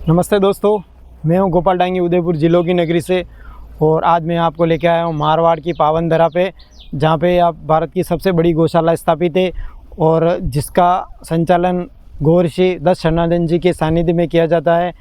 नमस्ते दोस्तों, मैं हूं गोपाल डांगी उदयपुर जिलों की नगरी से। और आज मैं आपको लेके आया हूं मारवाड़ की पावन धरा पे, जहां पे आप भारत की सबसे बड़ी गौशाला स्थापित है और जिसका संचालन गौ ऋषि दत्त शरणानंद जी के सानिध्य में किया जाता है,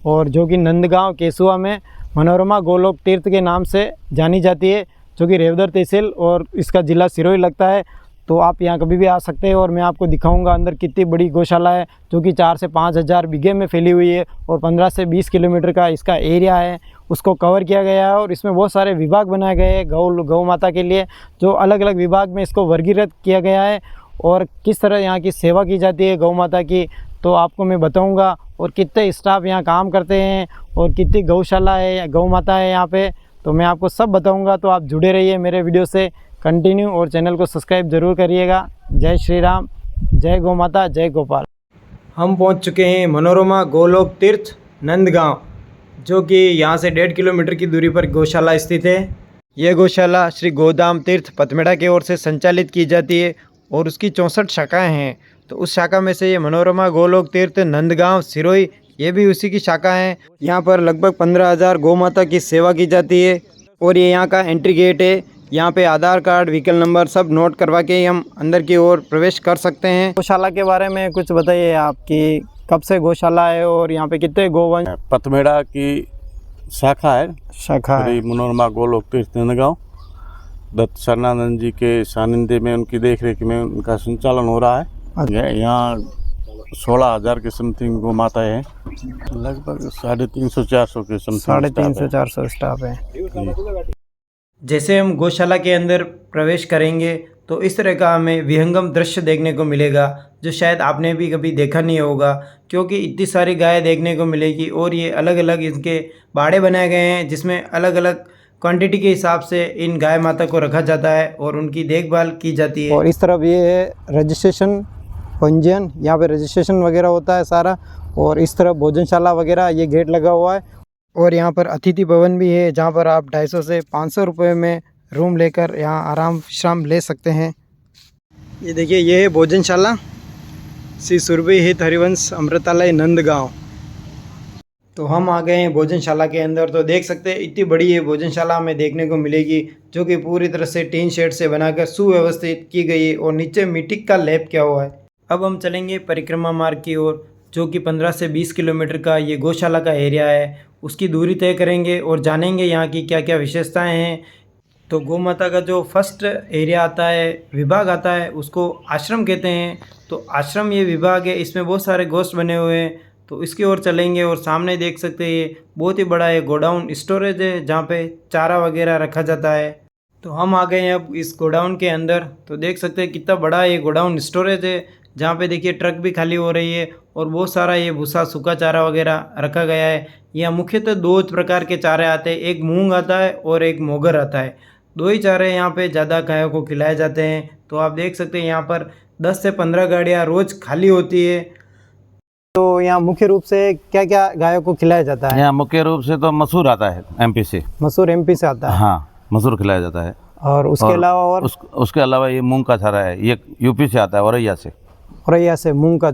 और जो कि नंदगांव केसुआ में मनोरमा गोलोक तीर्थ के नाम से जानी जाती है, जो कि रेवदर तहसील और इसका ज़िला सिरोही लगता है। तो आप यहाँ कभी भी आ सकते हैं और मैं आपको दिखाऊंगा अंदर कितनी बड़ी गौशाला है, जो कि 4 से 5 हज़ार बीघे में फैली हुई है और 15 से 20 किलोमीटर का इसका एरिया है, उसको कवर किया गया है। और इसमें बहुत सारे विभाग बनाए गए हैं गौ माता के लिए, जो अलग अलग विभाग में इसको वर्गीकृत किया गया है और किस तरह यहाँ की सेवा की जाती है गौ माता की, तो आपको मैं बताऊँगा। और कितने स्टाफ यहाँ काम करते हैं और कितनी गौशाला है, गौ माता है यहाँ पे, तो मैं आपको सब बताऊँगा। तो आप जुड़े रहिए मेरे वीडियो से कंटिन्यू और चैनल को सब्सक्राइब ज़रूर करिएगा। जय श्री राम, जय गौ माता, जय गोपाल। हम पहुंच चुके हैं मनोरमा गोलोक तीर्थ नंदगांव, जो कि यहां से 1.5 किलोमीटर की दूरी पर गौशाला स्थित है। यह गौशाला श्री गोदाम तीर्थ पथमेड़ा की ओर से संचालित की जाती है और उसकी 64 शाखाएँ हैं। तो उस शाखा में से ये मनोरमा गोलोक तीर्थ नंदगांव सिरोही, ये भी उसी की शाखा है। यहाँ पर लगभग 15,000 गौ माता की सेवा की जाती है और ये यहाँ का एंट्री गेट है। यहाँ पे आधार कार्ड, व्हीकल नंबर सब नोट करवा के ही हम अंदर की ओर प्रवेश कर सकते हैं। गौशाला के बारे में कुछ बताइए आपकी, कब से गौशाला है और यहाँ पे कितने गोवंश? पथमेड़ा की शाखा है श्री मनोरमा गोलोक तीर्थ नंदगांव। दत्त शरणानंद जी के सानिध्य में, उनकी देखरेख में उनका संचालन हो रहा है। यहाँ 16,000 के समथिंग गौ माता है, लगभग 350-400 के समथिंग 350-400 स्टाफ है। जैसे हम गौशाला के अंदर प्रवेश करेंगे तो इस तरह का हमें विहंगम दृश्य देखने को मिलेगा, जो शायद आपने भी कभी देखा नहीं होगा, क्योंकि इतनी सारी गायें देखने को मिलेगी और ये अलग अलग इनके बाड़े बनाए गए हैं, जिसमें अलग अलग क्वांटिटी के हिसाब से इन गाय माता को रखा जाता है और उनकी देखभाल की जाती है। और इस तरफ ये है रजिस्ट्रेशन पंजीयन, यहाँ पे रजिस्ट्रेशन वगैरह होता है सारा। और इस तरफ भोजनशाला वगैरह ये गेट लगा हुआ है। और यहाँ पर अतिथि भवन भी है, जहाँ पर आप 250 से 500 रुपये में रूम लेकर यहाँ आराम विश्राम ले सकते हैं। ये देखिए, ये है भोजनशाला श्री सुरभि हित हरिवंश अमृतालय नंदगांव। तो हम आ गए हैं भोजनशाला के अंदर। तो देख सकते हैं इतनी बड़ी ये भोजनशाला हमें देखने को मिलेगी, जो कि पूरी तरह से टीन शेड से बनाकर सुव्यवस्थित की गई है और नीचे मिट्टी का लेप किया हुआ है। अब हम चलेंगे परिक्रमा मार्ग की ओर, जो कि 15 से 20 किलोमीटर का ये गौशाला का एरिया है। उसकी दूरी तय करेंगे और जानेंगे यहाँ की क्या क्या विशेषताएं हैं। तो गौ माता का जो फर्स्ट एरिया आता है, विभाग आता है, उसको आश्रम कहते हैं। तो आश्रम ये विभाग है, इसमें बहुत सारे गोश्त बने हुए हैं। तो इसकी ओर चलेंगे और सामने देख सकते हैं ये बहुत ही बड़ा ये गोडाउन स्टोरेज है, जहाँ पे चारा वगैरह रखा जाता है। तो हम आ गए हैं अब इस गोडाउन के अंदर। तो देख सकते हैं कितना बड़ा ये गोडाउन स्टोरेज है, जहाँ पे देखिए ट्रक भी खाली हो रही है और बहुत सारा ये भूसा, सूखा चारा वगैरह रखा गया है। यहाँ मुख्यतः 2 प्रकार के चारे आते हैं, एक मूंग आता है और एक मोगर आता है। 2 ही चारे यहाँ पे ज़्यादा गायों को खिलाए जाते हैं। तो आप देख सकते हैं यहाँ पर 10 से 15 गाड़ियाँ रोज़ खाली होती है। तो यहाँ मुख्य रूप से क्या क्या गायों को खिलाया जाता है? यहाँ मुख्य रूप से तो मसूर आता है, एमपी से। मसूर एमपी से आता है? हाँ, मसूर खिलाया जाता है। और उसके अलावा उसके अलावा ये मूंग का चारा है, ये यूपी से आता है, औरैया से मूंग का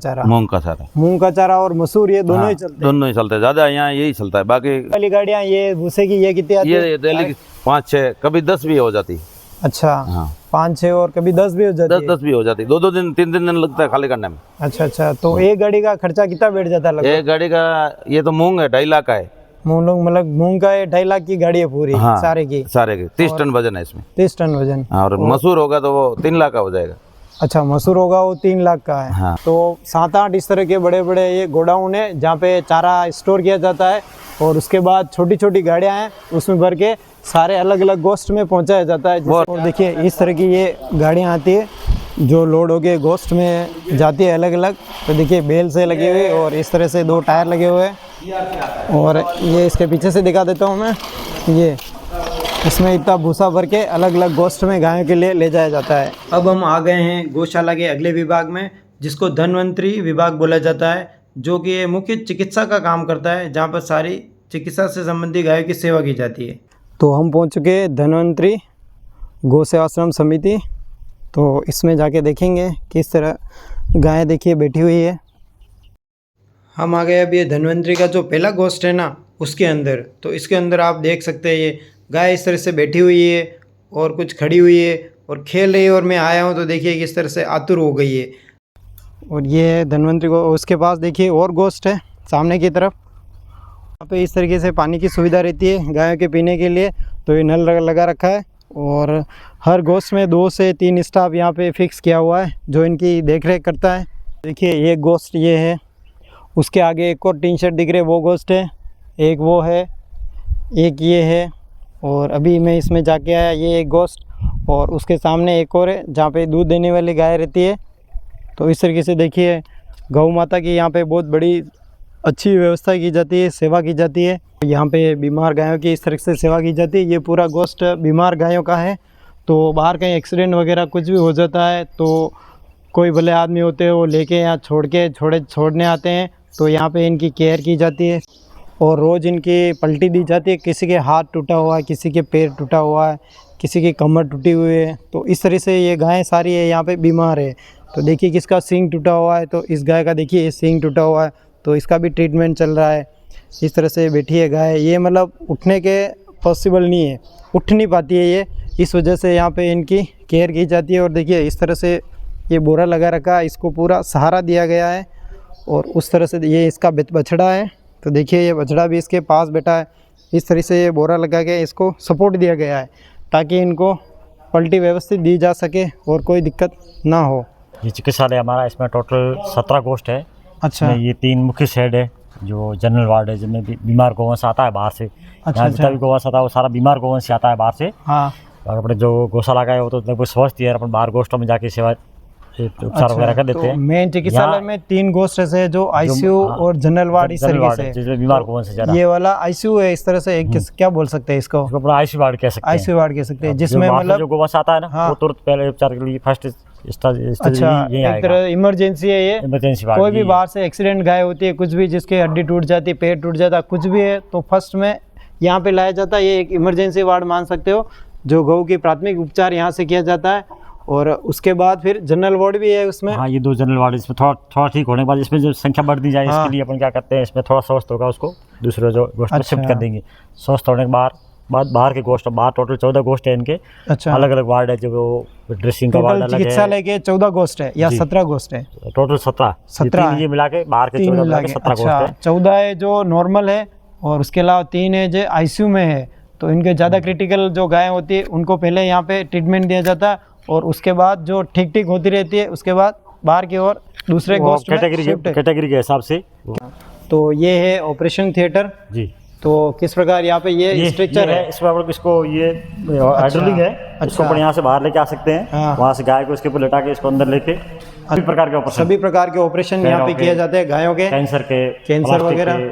चारा और मसूर, ये दोनों ही चलते हैं? दोनों ही चलते हैं, ज़्यादा यहाँ यही चलता है। बाकी वाली गाड़ियाँ ये भूसे की ये कितनी आती है? ये दिल्ली की 5-6, कभी 10 भी हो जाती। अच्छा, हाँ, 5-6 और कभी 10 भी हो जाती है? 10 भी हो जाती। 2-2 दिन 3-3 दिन लगता है खाली करने में। अच्छा, तो एक गाड़ी का खर्चा कितना बैठ जाता है? एक गाड़ी का, ये तो मूंग है 2.5 लाख का है। मतलब मूंग का 2.5 लाख की गाड़ी है पूरी? हाँ, सारे की 30 टन वजन है इसमें। 30 टन वजन। और मसूर होगा तो वो 3 लाख का हो जाएगा। अच्छा, मसूर होगा वो 3 लाख का है। हाँ। तो 7-8 इस तरह के बड़े बड़े ये गोडाउन है, जहाँ पे चारा स्टोर किया जाता है और उसके बाद छोटी छोटी गाड़ियाँ हैं, उसमें भर के सारे अलग अलग गोश्त में पहुँचाया जाता है। और देखिए इस तरह की ये गाड़ियाँ आती है, जो लोड हो के गोश्त में जाती है अलग अलग। तो देखिए बेल से लगे हुए और इस तरह से 2 टायर लगे हुए हैं। और ये इसके पीछे से दिखा देता हूँ मैं, ये इसमें इतना भूसा भर के अलग अलग गोश्त में गायों के लिए ले जाया जाता है। अब हम आ गए हैं गौशाला के अगले विभाग में, जिसको धन्वंतरी विभाग बोला जाता है, जो कि मुख्य चिकित्सा का काम करता है, जहाँ पर सारी चिकित्सा से संबंधित गायों की सेवा की जाती है। तो हम पहुँच चुके हैं धन्वंतरी गौ सेवाश्रम समिति। तो इसमें जाके देखेंगे किस तरह गायें देखिए बैठी हुई है। हम आ गए अभी ये धन्वंतरी का जो पहला गोश्त है ना उसके अंदर। तो इसके अंदर आप देख सकते हैं ये गाय इस तरह से बैठी हुई है और कुछ खड़ी हुई है और खेल रही है, और मैं आया हूँ तो देखिए किस तरह से आतुर हो गई है। और ये धन्वंतरी को उसके पास देखिए और गोश्त है सामने की तरफ। यहाँ पे इस तरीके से पानी की सुविधा रहती है गायों के पीने के लिए, तो ये नल लगा रखा है और हर गोश्त में 2 से 3 स्टाफ यहाँ पे फिक्स किया हुआ है जो इनकी देख रेख करता है। देखिए ये गोश्त ये है, उसके आगे एक और टीन शेड दिख रहे वो गोश्त है, एक वो है, एक ये है, और अभी मैं इसमें जाके आया ये एक गोश्त, और उसके सामने एक और है जहाँ पे दूध देने वाली गाय रहती है। तो इस तरीके से देखिए गौ माता की यहाँ पे बहुत बड़ी अच्छी व्यवस्था की जाती है, सेवा की जाती है। यहाँ पे बीमार गायों की इस तरह से सेवा की जाती है। ये पूरा गोश्त बीमार गायों का है, तो बाहर कहीं एक्सीडेंट वगैरह कुछ भी हो जाता है तो कोई भले आदमी होते हैं वो लेके यहाँ छोड़ने आते हैं, तो यहाँ पे इनकी केयर की जाती है और रोज़ इनकी पलटी दी जाती है। किसी के हाथ टूटा हुआ है, किसी के पैर टूटा हुआ है, किसी की कमर टूटी हुई है, तो इस तरह से ये गायें सारी है यहाँ पे बीमार है। तो देखिए किसका सींग टूटा हुआ है, तो इस गाय का देखिए सींग टूटा हुआ है, तो इसका भी ट्रीटमेंट चल रहा है। इस तरह से बैठी है गाय, ये मतलब उठने के पॉसिबल नहीं है, उठ नहीं पाती है ये, इस वजह से यहाँ पे इनकी केयर की जाती है। और देखिए इस तरह से ये बोरा लगा रखा है, इसको पूरा सहारा दिया गया है, और उस तरह से ये इसका बछड़ा है, तो देखिए ये बछड़ा भी इसके पास बैठा है। इस तरह से ये बोरा लगा के इसको सपोर्ट दिया गया है ताकि इनको पलटी व्यवस्थित दी जा सके और कोई दिक्कत ना हो। ये चिकित्सालय हमारा, इसमें टोटल 17 गोश्त है। अच्छा, ये 3 मुख्य शेड है जो जनरल वार्ड है, जिनमें बीमार गौवंश आता है बाहर से। अच्छा, जितना भी गौवंश आता है वो सारा बीमार गौवंश आता है बाहर से। हाँ, और अपने जो गौशाला का है वो तो लगभग स्वस्थ ही है, अपन बाहर गोश्तों में जाके सेवा उपचार वगैरह कर देते हैं। मेन चिकित्सालय में 3 गोश्त है जो आईसीयू और जनरल वार्ड इस तरीके से, जिसमें बीमार गौवंश है ज़्यादा। ये वाला आईसीयू है इस तरह से, क्या बोल सकते हैं इसको अपना आईसीयू वार्ड कह सकते हैं। आईसीयू वार्ड कह सकते हैं, जिसमें मतलब जो मतलब गौवंश आता है ना हाँ, वो तुरंत पहले उपचार के लिए फर्स्ट अच्छा एक तरह इमरजेंसी है ये। Emergency ward. कोई भी बाहर से एक्सीडेंट गाय होती है, कुछ भी जिसके हड्डी टूट जाती है, पेट टूट जाता है, कुछ भी है, तो फर्स्ट में यहाँ पे लाया जाता है। ये एक इमरजेंसी वार्ड मान सकते हो, जो गौ की प्राथमिक उपचार यहाँ से किया जाता है। और उसके बाद फिर जनरल वार्ड भी है उसमें। हाँ, ये 2 जनरल वार्ड, इसमें थोड़ा ठीक होने के बाद इसमें जो संख्या बढ़ दी जाए, हाँ, इसके लिए अपन क्या करते हैं, इसमें थोड़ा स्वस्थ होगा उसको दूसरे जो गोश्त में अच्छा, शिफ्ट कर देंगे। स्वस्थ होने के बाद बाहर के गोश्त, बाहर टोटल 14 गोश्त है इनके। अच्छा, अलग अलग वार्ड है, जो वो ड्रेसिंग का वार्ड अलग है। चिकित्सालय के 14 गोश्त है या 17 गोश्त है? टोटल 17 ये मिला के बाहर के 14 मिला के 17 गोश्त है। 14 है जो नॉर्मल है, और उसके अलावा 3 है जो आईसीयू में है। तो इनके ज़्यादा क्रिटिकल जो गाय होती है उनको पहले यहाँ पे ट्रीटमेंट दिया जाता है, और उसके बाद जो ठीक होती रहती है उसके बाद बाहर की ओर दूसरे गोश्त में कैटेगरी के हिसाब से। तो ये है ऑपरेशन थिएटर जी। तो किस प्रकार यहाँ पे ये स्ट्रक्चर है, इसमें अपन इसको ये हाइड्रोलिक है, इसको अपन यहाँ से बाहर लेके आ सकते हैं। हाँ, वहाँ से गाय को इसके ऊपर लेटा के इसको अंदर लेके सभी प्रकार के ऑपरेशन यहाँ पे किए जाते हैं गायों के, कैंसर वगैरह।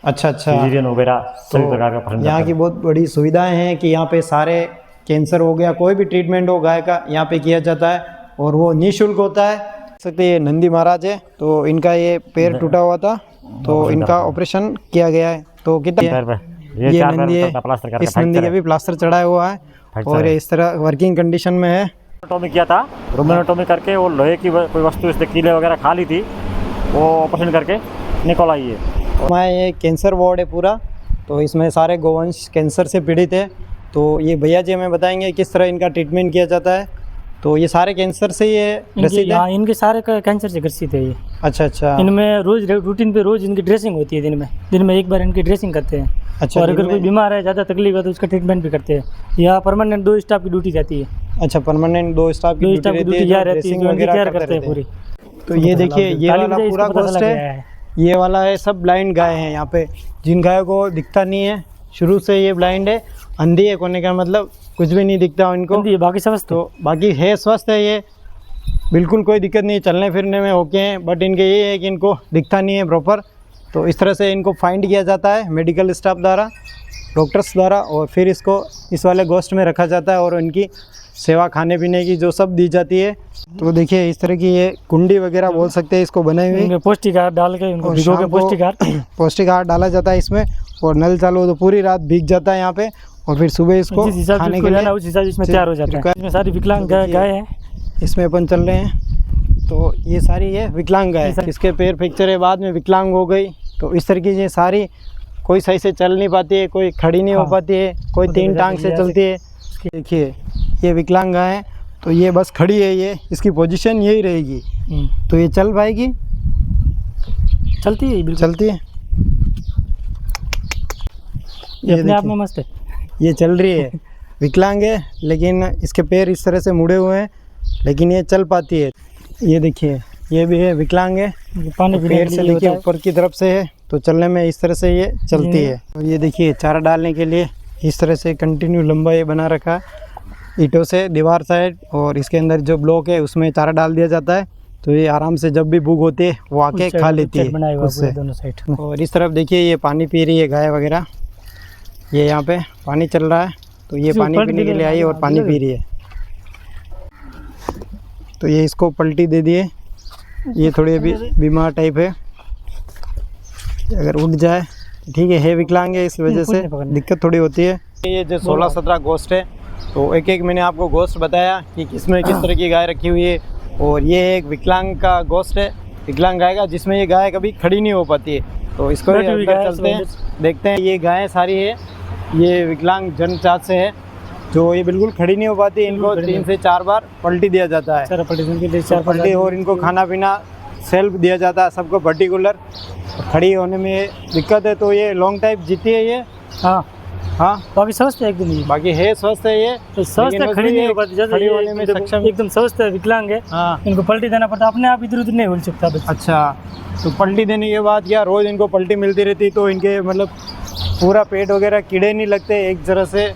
अच्छा, सिजेरियन वगैरह सभी प्रकार का ऑपरेशन। यहाँ की बहुत बड़ी सुविधाएं हैं कि यहाँ पे सारे कैंसर हो गया, कोई भी ट्रीटमेंट हो गाय का यहाँ पे किया जाता है, और वो निःशुल्क होता है। सकते ये नंदी महाराज है, तो इनका ये पैर टूटा हुआ था, तो इनका ऑपरेशन किया गया है। तो कितना ये नंदी है, इस नंदी के भी प्लास्टर चढ़ाया हुआ है, और इस तरह वर्किंग कंडीशन में है। रोमेनोटॉमी किया था, रोमेनोटॉमी करके वो लोहे की कोई वस्तु इसने कीले वगैरह खा ली थी, वो ऑपरेशन करके निकल आई है। हमारा ये कैंसर वार्ड है पूरा, तो इसमें सारे गोवंश कैंसर से पीड़ित है। तो ये भैया जी हमें बताएंगे किस तरह इनका ट्रीटमेंट किया जाता है। तो ये सारे कैंसर से ये ग्रसित है? इनके सारे कैंसर से ग्रसित है ये। अच्छा, इनमें रोज रूटीन पे रोज इनकी ड्रेसिंग होती है, दिन में एक बार इनकी ड्रेसिंग करते हैं। अच्छा, और अगर कोई बीमार है, ज़्यादा तकलीफ है तो उसका ट्रीटमेंट भी करते हैं। यहाँ परमानेंट 2 स्टाफ की ड्यूटी जाती है। अच्छा, परमानेंट 2 स्टाफ की ड्यूटी यहाँ रहती है, जो केयर करते हैं पूरी। तो ये देखिए ये वाला पूरा गोश्त है, ये वाला है सब ब्लाइंड गाय हैं यहाँ पे, जिन गायों को दिखता नहीं है, शुरू से ये ब्लाइंड है, अंधी है, कोने का मतलब कुछ भी नहीं दिखता इनको, बाकी स्वस्थ। तो बाकी है स्वस्थ है, ये बिल्कुल कोई दिक्कत नहीं, चलने फिरने में ओके हैं। बट इनके ये है कि इनको दिखता नहीं है प्रॉपर, तो इस तरह से इनको फाइंड किया जाता है मेडिकल स्टाफ द्वारा, डॉक्टर्स द्वारा, और फिर इसको इस वाले गोश्त में रखा जाता है, और इनकी सेवा खाने पीने की जो सब दी जाती है। तो देखिए इस तरह की ये कुंडी वगैरह बोल सकते हैं इसको बनाई हुई, पौष्टिक आहार डाल के उनको भिगो के पौष्टिक आहार डाला जाता है इसमें, और नल चालू हो तो पूरी रात भीग जाता है यहाँ पे, और फिर सुबह इसको खाने के लिए उस हिसाब इसमें तैयार हो जाता है। इसमें सारी विकलांग गाय है, इसमें अपन चल रहे हैं। तो ये सारी ये विकलांग गाय, इसके पैर फ्रैक्चर है, बाद में विकलांग हो गई। तो इस तरीके से सारी, कोई सही से चल नहीं पाती है, कोई खड़ी नहीं हो पाती है, कोई 3 टांग से चलती है। देखिए ये विकलांग गाय है, तो ये बस खड़ी है, ये इसकी पोजीशन यही रहेगी। तो ये चल पाएगी, चलती है, बिल्कुल चलती है, ये अपने आप में मस्त है। ये चल रही है, विकलांग है लेकिन इसके पैर इस तरह से मुड़े हुए हैं, लेकिन ये चल पाती है। ये देखिए ये भी है, विकलांग है, पानी पीने पैर के से लिए देखिए होता है। ऊपर की तरफ से है, तो चलने में इस तरह से ये चलती है। और ये देखिए चारा डालने के लिए इस तरह से कंटिन्यू लंबा ये बना रखा है ईंटों से दीवार साइड, और इसके अंदर जो ब्लॉक है उसमें चारा डाल दिया जाता है। तो ये आराम से जब भी भूख होती है वो आके खा लेती है उससे। दोनों साइड। और इस तरफ देखिए ये पानी पी रही है गाय वगैरह, ये यहाँ पे पानी चल रहा है, तो ये पानी पीने के लिए आई और पानी पी रही है। तो ये इसको पलटी दे दिए, ये थोड़ी अभी बीमार टाइप है, अगर उठ जाए ठीक है विकलांग है, इस वजह से दिक्कत थोड़ी होती है। ये जो 16-17 गोश्त है, तो एक मैंने आपको गोश्त बताया कि किसमें किस तरह की गाय रखी हुई है। और ये एक विकलांग का गोश्त है, विकलांग गाय का, जिसमें ये गाय कभी खड़ी नहीं हो पाती है। तो इसको अंदर चलते हैं, देखते हैं। ये गायें सारी है, ये विकलांग जन्मजात से है, जो ये बिल्कुल खड़ी नहीं हो पाती। इनको 3 से 4 बार पलटी दिया जाता है, 4 पलटी, और इनको खाना पीना सेल्फ दिया जाता है सबको पर्टिकुलर। खड़ी होने में दिक्कत है, तो ये लॉन्ग टाइम जीती है ये। हाँ हाँ, बाकी स्वस्थ है एकदम, ये बाकी है स्वस्थ है ये, तो स्वस्थ है, खड़ी नहीं हो पाती, खड़ी होने में सक्षम, एकदम स्वस्थ है, विकलांग है। हाँ, इनको पलटी देना पड़ता, अपने आप इधर उधर नहीं हिल सकता बस। अच्छा, तो पलटी देने के बाद क्या रोज़ इनको पलटी मिलती रहती, तो इनके मतलब पूरा पेट वगैरह कीड़े नहीं लगते एक तरह से,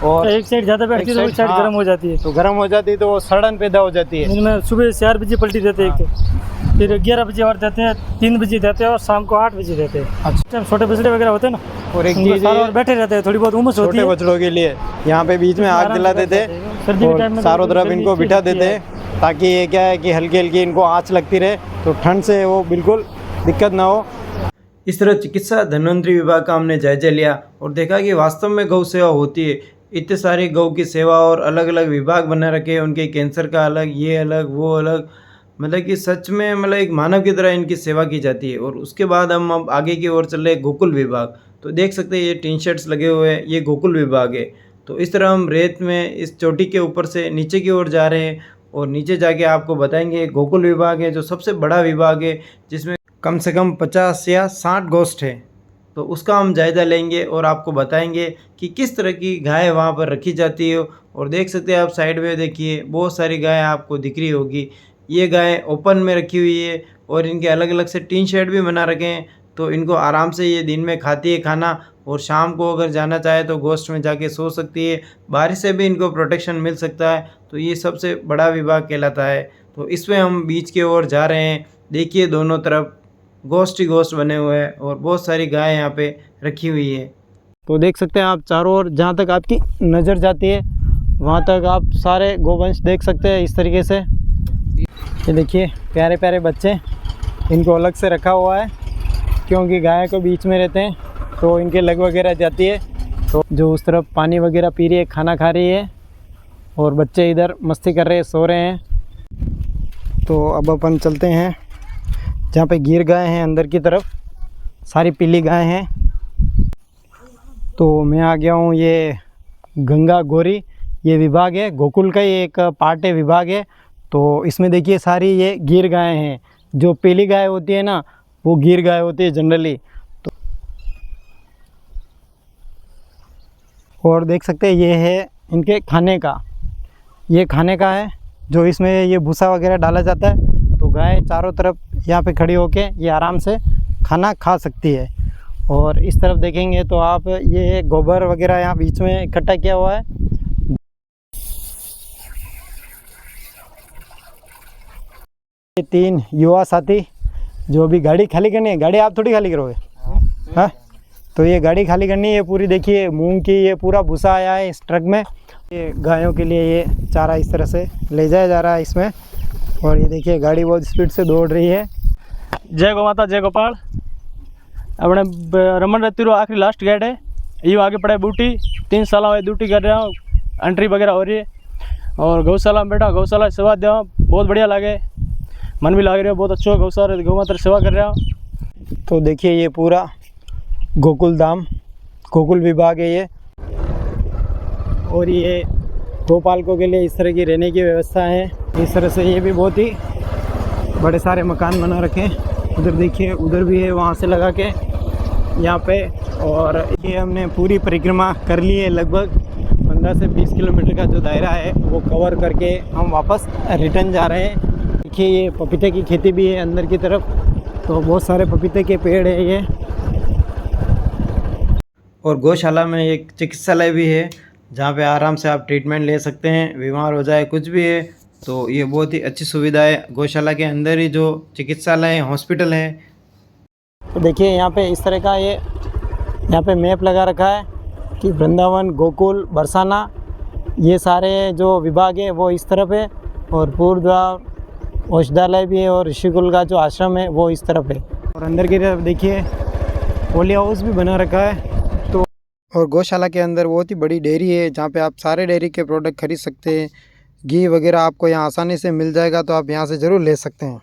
और एक साइड ज़्यादा बैठती है तो एक साइड गर्म हो जाती है, तो गर्म हो जाती है, तो वो सड़न पैदा हो जाती है। इनमें सुबह 4 बजे पलटी देते हैं, एक तो फिर 11 बजे और देते हैं, 3 बजे देते हैं, और शाम को 8 बजे देते हैं। अच्छा, छोटे बछड़े वगैरह होते हैं ना, और एक चीज़ और बैठे रहते हैं, थोड़ी बहुत उमस होती है। छोटे बछड़ों के लिए यहाँ पे बीच में आग जला देते हैं, सर्दी के टाइम में चारों तरफ इनको बिठा देते हैं, ताकि ये क्या है कि हल्की हल्की इनको आँच लगती रहे, तो ठंड से वो बिल्कुल दिक्कत ना हो। इस तरह चिकित्सा धन्वंतरी विभाग का हमने जायजा लिया और देखा कि वास्तव में गौ सेवा होती है। इतने सारे गौ की सेवा और अलग अलग विभाग बना रखे हैं, उनके कैंसर का अलग, ये अलग, वो अलग, मतलब कि सच में मतलब एक मानव की तरह इनकी सेवा की जाती है। और उसके बाद हम अब आगे की ओर चल रहे गोकुल विभाग, तो देख सकते हैं ये टीन शेड्स लगे हुए हैं, ये गोकुल विभाग है। तो इस तरह हम रेत में इस चोटी के ऊपर से नीचे की ओर जा रहे हैं, और नीचे जाके आपको बताएंगे गोकुल विभाग है जो सबसे बड़ा विभाग है, जिसमें कम से कम 50 या 60 गोश्त है। तो उसका हम जायज़ा लेंगे और आपको बताएंगे कि किस तरह की गाय वहाँ पर रखी जाती है। और देख सकते हैं आप साइड में, देखिए बहुत सारी गाय आपको दिख रही होगी। ये गाय ओपन में रखी हुई है, और इनके अलग अलग से टीन शेड भी बना रखे हैं, तो इनको आराम से ये दिन में खाती है खाना, और शाम को अगर जाना चाहे तो गोश्त में जाके सो सकती है। बारिश से भी इनको प्रोटेक्शन मिल सकता है। तो ये सबसे बड़ा विभाग कहलाता है। तो इसमें हम बीच की ओर जा रहे हैं, देखिए दोनों तरफ गोश्त ही गोश्त बने हुए हैं, और बहुत सारी गाय यहाँ पे रखी हुई है। तो देख सकते हैं आप चारों ओर, जहाँ तक आपकी नज़र जाती है वहाँ तक आप सारे गोवंश देख सकते हैं इस तरीके से। ये देखिए प्यारे प्यारे बच्चे, इनको अलग से रखा हुआ है क्योंकि गाय को बीच में रहते हैं, तो इनके लग वगैरह जाती है। तो जो उस तरफ पानी वगैरह पी रही है, खाना खा रही है, और बच्चे इधर मस्ती कर रहे हैं, सो रहे हैं। तो अब अपन चलते हैं जहाँ पे गिर गाय हैं अंदर की तरफ, सारी पीली गाय हैं। तो मैं आ गया हूँ, ये गंगा गौरी ये विभाग है, गोकुल का ही एक पार्ट है, विभाग है। तो इसमें देखिए सारी ये गिर गाय हैं। जो पीली गाय होती है ना, वो गिर गाय होती है जनरली। तो और देख सकते हैं ये है इनके खाने का, ये खाने का है, जो इसमें ये भूसा वगैरह डाला जाता है। तो गाय चारों तरफ यहाँ पे खड़ी होके ये आराम से खाना खा सकती है। और इस तरफ देखेंगे तो आप, ये गोबर वगैरह यहाँ बीच में इकट्ठा किया हुआ है। ये 3 युवा साथी जो अभी गाड़ी खाली करनी है, गाड़ी आप थोड़ी खाली करोगे, हाँ? तो ये गाड़ी खाली करनी है पूरी। देखिए मूंग की ये पूरा भूसा आया है इस ट्रक में, ये गायों के लिए ये चारा इस तरह से ले जाया जा रहा है इसमें। और ये देखिए गाड़ी बहुत स्पीड से दौड़ रही है। जय गौ माता, जय गोपाल। अपने रमन रत्ती रो आखिरी लास्ट गेट है, ये आगे पड़े बूटी। 3 साल हुए ड्यूटी कर रहा हूँ, एंट्री वगैरह हो रही है। और गौशाला में बैठा, गौशाला सेवा देवा बहुत बढ़िया लगे। मन भी लग रहा है बहुत अच्छा गौसार गौ माता सेवा कर रहा हूँ। तो देखिए ये पूरा गोकुल धाम गोकुल विभाग है ये, और ये गोपालकों के लिए इस तरह की रहने की व्यवस्था है। इस तरह से ये भी बहुत ही बड़े सारे मकान बना रखे हैं। उधर देखिए उधर भी है, वहाँ से लगा के यहाँ पे। और ये हमने पूरी परिक्रमा कर ली है, लगभग 15 से 20 किलोमीटर का जो दायरा है वो कवर करके हम वापस रिटर्न जा रहे हैं। देखिए ये पपीते की खेती भी है अंदर की तरफ, तो बहुत सारे पपीते के पेड़ है ये। और गौशाला में एक चिकित्सालय भी है जहाँ पे आराम से आप ट्रीटमेंट ले सकते हैं, बीमार हो जाए कुछ भी है तो ये बहुत ही अच्छी सुविधा है। गौशाला के अंदर ही जो चिकित्सालय है, हॉस्पिटल है। तो देखिए यहाँ पे इस तरह का ये यहाँ पे मैप लगा रखा है कि वृंदावन, गोकुल, बरसाना, ये सारे जो विभाग है वो इस तरफ है, और पूर्वद्वार औषधालय भी है, और ऋषिकुल का जो आश्रम है वो इस तरफ है। और अंदर की तरफ देखिए पोली हाउस भी बना रखा है। तो और गौशाला के अंदर बहुत ही बड़ी डेयरी है जहाँ पे आप सारे डेयरी के प्रोडक्ट खरीद सकते हैं। घी वगैरह आपको यहाँ आसानी से मिल जाएगा, तो आप यहाँ से ज़रूर ले सकते हैं।